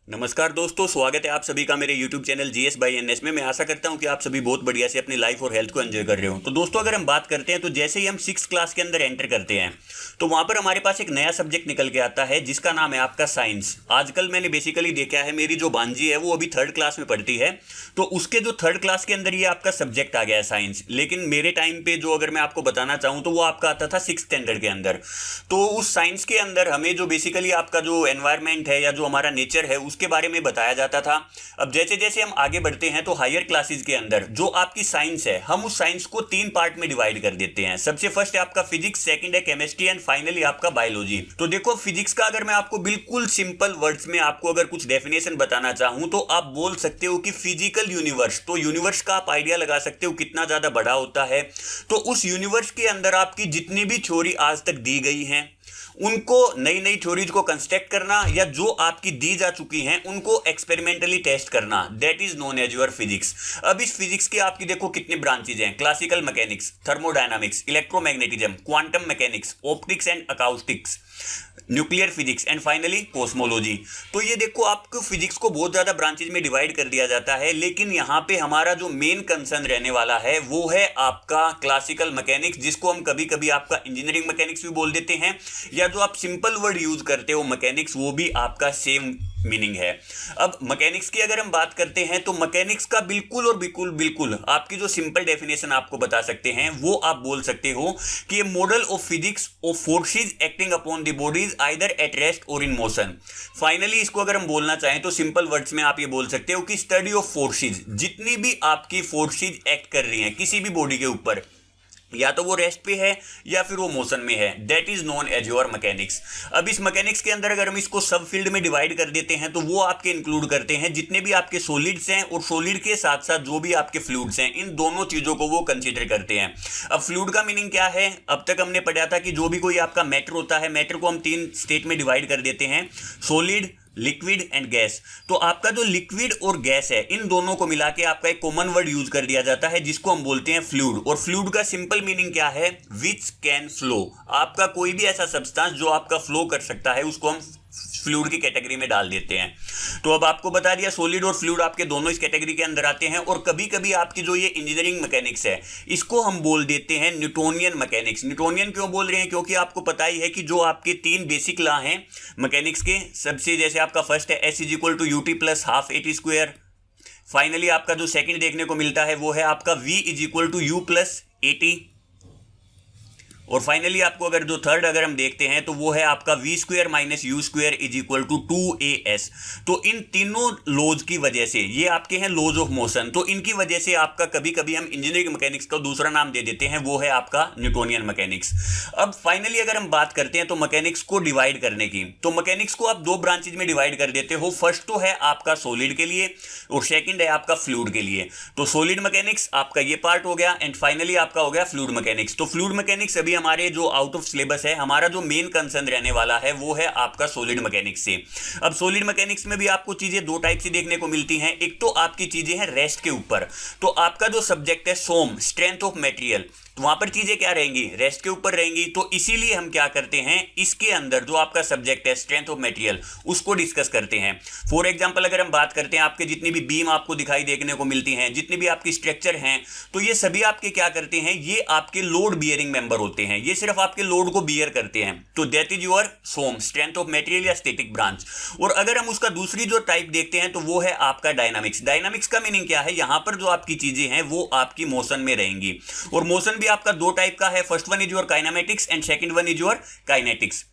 नमस्कार दोस्तों, स्वागत है आप सभी का मेरे YouTube channel GS by NS में। मैं आशा करता हूं कि आप सभी बहुत बढ़िया से अपनी लाइफ और हेल्थ को एंजॉय कर रहे हो। तो दोस्तों, अगर हम बात करते हैं तो जैसे ही हम 6th क्लास के अंदर एंटर करते हैं तो वहां पर हमारे पास एक नया सब्जेक्ट निकल के आता है जिसका नाम है आपका साइंस। आजकल मैंने बेसिकली देखा है, मेरी जो भांजी है वो अभी 3rd क्लास में पढ़ती है, तो उसके जो 3rd क्लास के अंदर ये आपका सब्जेक्ट आ गया है साइंस। लेकिन मेरे टाइम पे जो अगर मैं आपको बताना चाहूँ तो वो आपका आता था 6th स्टैंडर्ड के अंदर। तो उस साइंस के अंदर हमें जो बेसिकली आपका जो एनवायरमेंट है या जो हमारा नेचर है उसके बारे में बताया जाता था। अब जैसे जैसे हम आगे बढ़ते हैं तो हायर क्लासेस के अंदर जो आपकी साइंस है, हम उस साइंस को 3 पार्ट में डिवाइड कर देते हैं। सबसे फर्स्ट है आपका फिजिक्स, सेकंड है केमिस्ट्री एंड फाइनली आपका बायोलॉजी। तो देखो, फिजिक्स का अगर मैं आपको बिल्कुल सिंपल वर्ड्स में आपको अगर कुछ डेफिनेशन बताना चाहूं तो आप बोल सकते हो कि फिजिकल यूनिवर्स, तो यूनिवर्स का आप आइडिया लगा सकते हो कितना ज्यादा बड़ा होता है। तो उस यूनिवर्स के अंदर आपकी जितनी भी थ्योरी आज तक दी गई हैं उनको नई नई थ्योरीज को कंस्ट्रक्ट करना या जो आपकी दी जा चुकी हैं उनको एक्सपेरिमेंटली टेस्ट करना, that is known as your physics. अब इस फिजिक्स की आपकी देखो कितनी ब्रांचेज हैं: classical mechanics, thermodynamics, electromagnetism, quantum mechanics, optics and acoustics, nuclear physics and finally cosmology. तो ये देखो, आपको फिजिक्स को बहुत ज्यादा ब्रांचेज में डिवाइड कर दिया जाता है, लेकिन यहाँ पे हमारा जो मेन कंसर्न रहने वाला है वो है आपका क्लासिकल मैकेनिक्स, जिसको हम कभी कभी आपका इंजीनियरिंग मैकेनिक्स भी बोल देते हैं, या जो आप सिंपल वर्ड यूज करते हो मैकेनिक्स, वो भी आपका सेम मीनिंग है। अब मैकेनिक्स की अगर हम बात करते हैं तो मैकेनिक्स का बिल्कुल और बिल्कुल बिल्कुल आपकी जो सिंपल डेफिनेशन आपको बता सकते हैं वो आप बोल सकते हो कि ये model of physics of forces acting upon the bodies either at rest और इन मोशन। फाइनली इसको अगर हम बोलना चाहें तो सिंपल वर्ड्स में आप ये बोल सकते हो कि स्टडी ऑफ फोर्सेस, जितनी भी आपकी फोर्सेस एक्ट कर रही हैं किसी भी बॉडी के ऊपर, या तो वो रेस्ट पे है या फिर वो मोशन में है, that is known as your mechanics. अब इस मैकेनिक्स के अंदर अगर हम इसको सब फील्ड में डिवाइड कर देते हैं तो वो आपके इंक्लूड करते हैं जितने भी आपके सॉलिड्स हैं और सॉलिड के साथ साथ जो भी आपके फ्लूइड्स हैं, इन दोनों चीजों को वो कंसीडर करते हैं। अब फ्लूइड का मीनिंग क्या है? अब तक हमने पढ़ा था कि जो भी कोई आपका मैटर होता है, मैटर को हम 3 स्टेट में डिवाइड कर देते हैं: सॉलिड, लिक्विड एंड गैस। तो आपका जो लिक्विड और गैस है, इन दोनों को मिला के आपका एक कॉमन वर्ड यूज कर दिया जाता है जिसको हम बोलते हैं फ्लूइड। और फ्लूइड का सिंपल मीनिंग क्या है? Which can flow. आपका कोई भी ऐसा सब्सटेंस जो आपका फ्लो कर सकता है उसको हम फ्लूइड की कैटेगरी में डाल देते हैं। तो अब आपको बता दिया, सॉलिड और फ्लूइड आपके दोनों इस कैटेगरी के अंदर आते हैं। और कभी कभी आपकी जो ये इंजीनियरिंग मैकेनिक्स है इसको हम बोल देते हैं न्यूटोनियन मैकेनिक्स। न्यूटोनियन क्यों बोल रहे हैं? क्योंकि आपको पता ही है कि जो आपके 3 बेसिक लॉ हैं मैकेनिक्स के, सबसे जैसे आपका फर्स्ट है S is equal to u t plus half a t square. Finally आपका जो सेकंड देखने को मिलता है वो है आपका V is equal to u plus a t. और फाइनली आपको अगर जो थर्ड अगर हम देखते हैं तो वो है आपका v square minus u square is equal to 2as। तो इन तीनों लॉज की वजह से, ये आपके हैं लॉज ऑफ मोशन, तो इनकी वजह से आपका कभी कभी हम इंजीनियरिंग मैकेनिक्स का दूसरा नाम दे देते हैं, वो है आपका न्यूटोनियन मैकेनिक्स। अब फाइनली अगर हम बात करते हैं तो मैकेनिक्स को डिवाइड करने की, तो मैकेनिक्स को आप 2 ब्रांचेज में डिवाइड कर देते हो। फर्स्ट तो है आपका सॉलिड के लिए और सेकंड है आपका फ्लूइड के लिए। तो सॉलिड मैकेनिक्स आपका ये पार्ट हो गया एंड फाइनली आपका हो गया फ्लूइड मैकेनिक्स। तो फ्लूइड मैकेनिक्स अभी हमारे जो आउट ऑफ सिलेबस है, हमारा जो मेन कंसर्न रहने वाला है वो है आपका सॉलिड मैकेनिक्स से। अब सॉलिड मैकेनिक्स में भी आपको चीजें 2 टाइप से देखने को मिलती हैं। एक तो आपकी चीजें हैं रेस्ट के ऊपर, तो आपका जो सब्जेक्ट है सोम, स्ट्रेंथ ऑफ मटेरियल, तो वहां पर चीजें क्या रहेंगी? रेस्ट के ऊपर रहेंगी। तो इसीलिए हम क्या करते हैं, इसके अंदर जो आपका सब्जेक्ट है स्ट्रेंथ ऑफ मटेरियल उसको डिस्कस करते हैं। फॉर एग्जांपल अगर हम बात करते हैं, आपके जितनी भी बीम आपको दिखाई देखने को मिलती हैं, जितनी भी आपकी स्ट्रक्चर हैं, तो ये सभी आपके क्या करते हैं, ये आपके लोड बियरिंग मेंबर होते हैं, ये सिर्फ आपके लोड को बियर करते हैं। तो that is your some, strength of material या स्टैटिक ब्रांच। और अगर हम उसका दूसरी जो टाइप देखते हैं तो वो है आपका डायनामिक्स। डायनामिक्स का मीनिंग क्या है? यहां पर जो आपकी चीजें हैं वो आपकी मोशन में रहेंगी। और मोशन भी आपका 2 टाइप का है, first one is your kinematics and second one is your kinetics.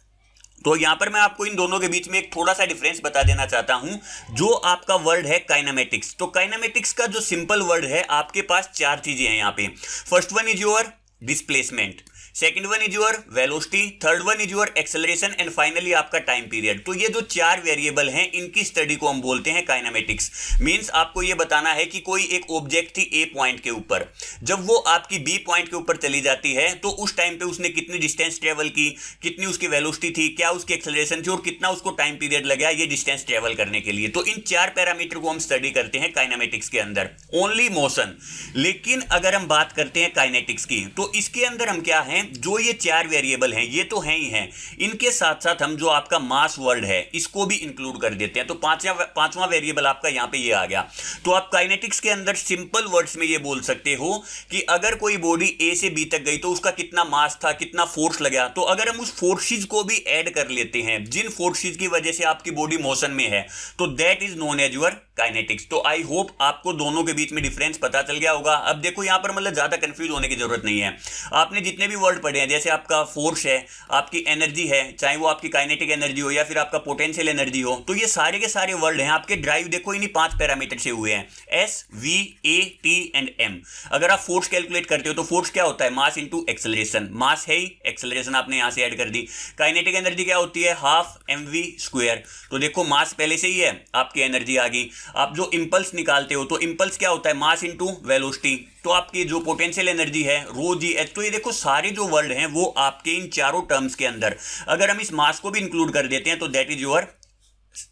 तो यहां पर मैं आपको इन दोनों के बीच में एक थोड़ा सा डिफरेंस बता देना चाहता हूं। जो आपका वर्ड है काइनेमेटिक्स, तो काइनेमेटिक्स का जो सिंपल वर्ड है, आपके पास 4 चीजें हैं यहां पे। First one is your displacement, second one is your velocity, third one is your acceleration and finally आपका टाइम पीरियड। तो ये जो 4 वेरिएबल हैं इनकी स्टडी को हम बोलते हैं काइनेमेटिक्स। मींस आपको ये बताना है कि कोई एक ऑब्जेक्ट थी ए पॉइंट के ऊपर, जब वो आपकी बी पॉइंट के ऊपर चली जाती है तो उस टाइम पे उसने कितनी डिस्टेंस ट्रेवल की, कितनी उसकी वेलोसिटी थी, क्या उसकी एक्सेलरेशन थी और कितना उसको टाइम पीरियड लगा ये डिस्टेंस ट्रेवल करने के लिए। तो इन 4 पैरामीटर को हम स्टडी करते हैं काइनेमेटिक्स के अंदर, ओनली मोशन। लेकिन अगर हम बात करते हैं काइनेटिक्स की, तो इसके अंदर हम क्या हैं, हैं, जो ये 4 वेरिएबल हैं ये तो हैं ही हैं, इनके साथ साथ हम जो आपका मास वर्ड है इसको भी इंक्लूड कर देते हैं। तो पांचवा वेरिएबल आपका यहाँ पे ये आ गया। तो आप काइनेटिक्स के अंदर सिंपल वर्ड्स में ये बोल सकते हो कि अगर कोई बॉडी ए से बी तक गई तो उसका कितना मास था, कितना फोर्स लगा। तो अगर हम उस फोर्सेज को भी ऐड कर लेते हैं, जिन फोर्सेज की वजह से आपकी बॉडी मोशन में है, तो that is known as your kinetics. तो आई होप आपको दोनों के बीच में डिफरेंस पता चल गया होगा। अब देखो यहां पर मतलब ज्यादा कंफ्यूज होने की जरूरत नहीं है। आपने जितने भी वर्ड पढ़े हैं, जैसे आपका फोर्स है, आपकी एनर्जी है, चाहे वो आपकी काइनेटिक एनर्जी हो या फिर आपका पोटेंशियल एनर्जी हो, तो ये सारे के सारे वर्ड हैं आपके ड्राइव देखो इन्हीं 5 पैरामीटर से हुए हैं, S, V, A, T and M. अगर आप फोर्स कैलकुलेट करते हो तो फोर्स क्या होता है, मास इंटू एक्सेलरेशन, मास है ही, एक्सेलरेशन आपने यहां से ऐड कर दी। काइनेटिक एनर्जी क्या होती है, हाफ mv स्क्वायर। तो देखो मास पहले से ही है, आपकी एनर्जी आ गई। आप जो इंपल्स निकालते हो तो इंपल्स क्या होता है, मास इंटू वेलोसिटी। तो आपकी जो पोटेंशियल एनर्जी है रो जी एच। तो ये देखो सारे जो वर्ड हैं वो आपके इन चारों टर्म्स के अंदर, अगर हम इस मास को भी इंक्लूड कर देते हैं तो दैट इज योर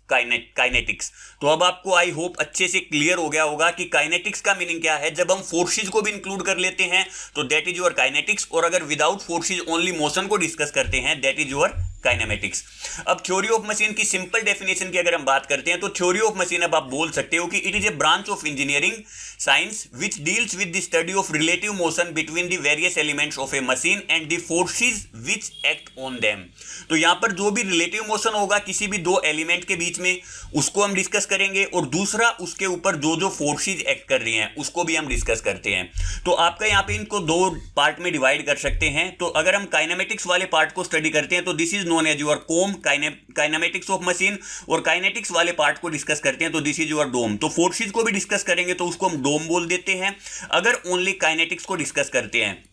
काइनेटिक्स। तो अब आपको आई होप अच्छे से क्लियर हो गया होगा कि काइनेटिक्स का मीनिंग क्या है। जब हम फोर्सेज को भी इंक्लूड कर लेते हैं तो दैट इज योर काइनेटिक्स, और अगर विदाउट फोर्सेज ओनली मोशन को डिस्कस करते हैं दैट इज योर काइनेमेटिक्स। अब थ्योरी ऑफ मशीन की सिंपल डेफिनेशन की अगर हम बात करते हैं तो थ्योरी ऑफ मशीन अब आप बोल सकते हो कि it is a branch of engineering science which deals with the study of relative motion between the various elements of A machine and the forces which act on them. तो यहां पर जो भी रिलेटिव मोशन होगा किसी भी दो element के बीच में, उसको हम डिस्कस करेंगे, और दूसरा उसके ऊपर जो जो फोर्सेज एक्ट कर रही हैं उसको भी हम डिस्कस करते हैं। तो आपका यहां पे इनको 2 पार्ट में डिवाइड कर सकते हैं। तो अगर हम काइनेमेटिक्स वाले पार्ट को स्टडी करते हैं तो this is known as your come, kinematics of machine, और काइनेटिक्स वाले पार्ट को डिस्कस करते हैं तो दिस इज योर डोम। तो फोर्सेज को भी डिस्कस करेंगे तो उसको हम डोम बोल देते हैं। अगर ओनली काइनेटिक्स को डिस्कस करते हैं,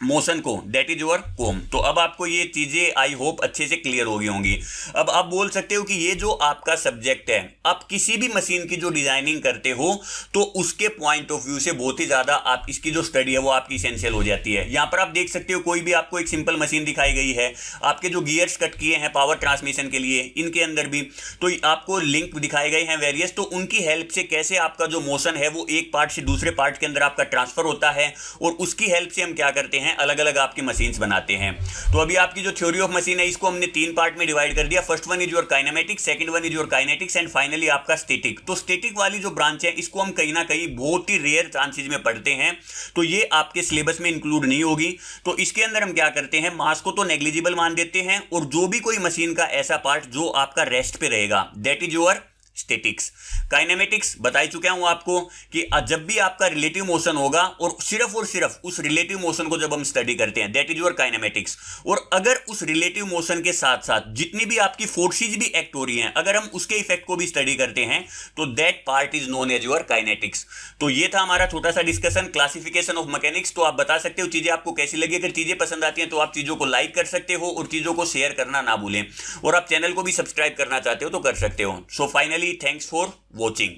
मोशन को, दैट इज योर कोम। तो अब आपको ये चीजें आई होप अच्छे से क्लियर हो गई होंगी। अब आप बोल सकते हो कि ये जो आपका सब्जेक्ट है, आप किसी भी मशीन की जो डिजाइनिंग करते हो तो उसके पॉइंट ऑफ व्यू से बहुत ही ज्यादा आप इसकी जो स्टडी है वो आपकी इसेंशियल हो जाती है। यहां पर आप देख सकते हो कोई भी आपको एक सिंपल मशीन दिखाई गई है, आपके जो गियर्स कट किए हैं पावर ट्रांसमिशन के लिए, इनके अंदर भी तो आपको लिंक दिखाए गए हैं वेरियस। तो उनकी हेल्प से कैसे आपका जो मोशन है वो एक पार्ट से दूसरे पार्ट के अंदर आपका ट्रांसफर होता है, और उसकी हेल्प से हम क्या करते हैं, अलग अलग आपकी मशीन्स बनाते हैं। तो अभी आपकी जो थ्योरी ऑफ मशीन है इसको हमने 3 पार्ट में डिवाइड कर दिया। First one is your kinematics, second one is your kinetics, and finally आपका स्टैटिक। तो स्टैटिक वाली जो ब्रांच है इसको हम कहीं ना कहीं बहुत ही रेयर चांसेस में पढ़ते हैं, तो ये आपके सिलेबस में इंक्लूड नहीं होगी। तो इसके अंदर हम क्या करते हैं, मास को तो नेग्लिजिबल मान देते हैं, और जो भी कोई मशीन का ऐसा पार्ट जो आपका रेस्ट पे रहेगा that is your statics. Kinematics बता ही चुका हूं आपको कि जब भी आपका रिलेटिव मोशन होगा और सिर्फ उस रिलेटिव मोशन को जब हम स्टडी करते हैं दैट इज योर काइनेमेटिक्स। और अगर उस रिलेटिव मोशन के साथ साथ जितनी भी आपकी फोर्सेज भी एक्ट हो रही हैं, अगर हम उसके इफेक्ट को भी स्टडी करते हैं तो that part is known as your kinetics. तो ये था हमारा छोटा सा डिस्कशन क्लासिफिकेशन ऑफ मैकेनिक्स। तो आप बता सकते हो चीजें आपको कैसी लगी। अगर चीजें पसंद आती हैं तो आप चीजों को लाइक कर सकते हो और चीजों को शेयर करना ना भूलें, और आप चैनल को भी सब्सक्राइब करना चाहते हो तो कर सकते हो। So finally thanks for watching.